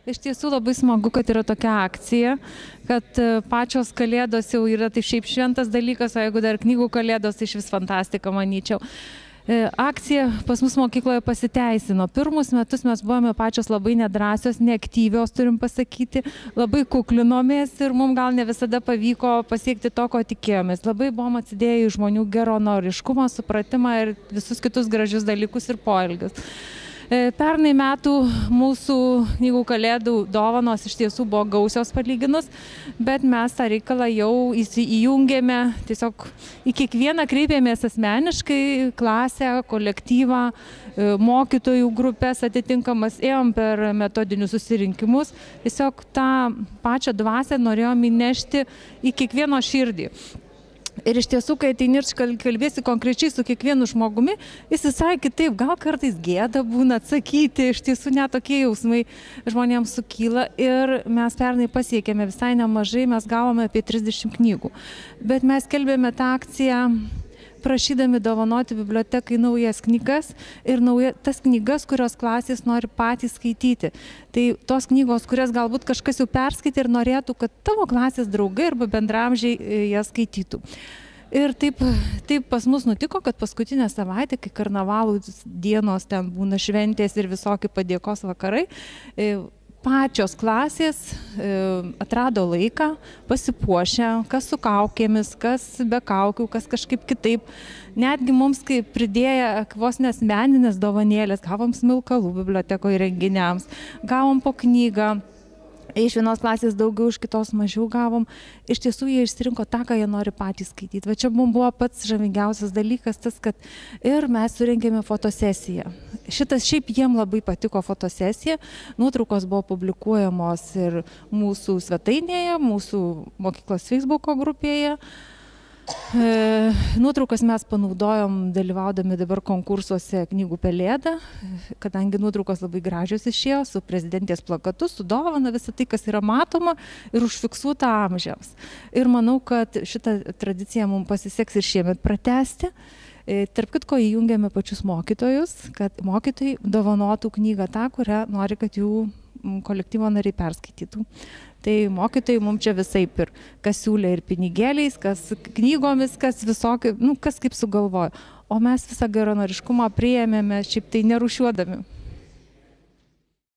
Iš tiesų labai smagu, kad yra tokia akcija, kad pačios kalėdos jau yra tai šiaip šventas dalykas, o jeigu dar knygų kalėdos, tai iš vis fantastika, manyčiau. Akcija pas mus mokykloje pasiteisino. Pirmus metus mes buvome pačios labai nedrąsios, neaktyvios, turim pasakyti, labai kuklinomės ir mums gal ne visada pavyko pasiekti to, ko tikėjomės. Labai buvom atsidėję į žmonių geronoriškumą, supratimą ir visus kitus gražius dalykus ir poelgius. Pernai metų mūsų knygų kalėdų dovanos iš tiesų buvo gausios palyginus, bet mes tą reikalą jau įjungėme, tiesiog į kiekvieną kreipėmės asmeniškai, klasę, kolektyvą, mokytojų grupės atitinkamas, ėjom per metodinius susirinkimus, tiesiog tą pačią dvasią norėjom įnešti į kiekvieno širdį. Ir iš tiesų, kai ateini ir kalbėsi konkrečiai su kiekvienu žmogumi, jis visai kitaip, gal kartais gėda būna atsakyti, iš tiesų net tokie jausmai žmonėms sukyla ir mes pernai pasiekėme visai nemažai, mes gavome apie 30 knygų. Bet mes kelbėme tą akciją prašydami dovanoti bibliotekai naujas knygas ir tas knygas, kurios klasės nori patys skaityti. Tai tos knygos, kurias galbūt kažkas jau perskaitė ir norėtų, kad tavo klasės draugai arba bendramžiai jas skaitytų. Ir taip pas mus nutiko, kad paskutinę savaitę, kai karnavalų dienos ten būna šventės ir visokie padėkos vakarai, pačios klasės atrado laiką, pasipuošę, kas su kaukėmis, kas be kaukių, kas kažkaip kitaip. Netgi mums, kai pridėję vos asmeninės dovanėlės, gavom smilkalų bibliotekoje renginiams, gavom po knygą. Iš vienos klasės daugiau, iš kitos mažiau gavom. Iš tiesų jie išsirinko tą, ką jie nori patys skaityti. Va čia mums buvo pats žavingiausias dalykas tas, kad ir mes surengėme fotosesiją. Šiaip jiem labai patiko fotosesija. Nuotraukos buvo publikuojamos ir mūsų svetainėje, mūsų mokyklos Facebooko grupėje. Nuotraukas mes panaudojom dalyvaudami dabar konkursuose Knygų Pelėda, kadangi nuotraukos labai gražios išėjo su prezidentės plakatu, su dovana, visą tai, kas yra matoma ir užfiksuota amžiams. Ir manau, kad šitą tradiciją mums pasiseks ir šiemet pratęsti. Tarp kitko įjungėme pačius mokytojus, kad mokytojai dovanotų knygą tą, kurią nori, kad jų kolektyvo nariai perskaitytų. Tai mokytojai mums čia visaip ir kas siūlė ir pinigėliais, kas knygomis, kas visokį, kas kaip sugalvojo. O mes visą geranoriškumą priėmėme šiaip tai nerūšiuodami.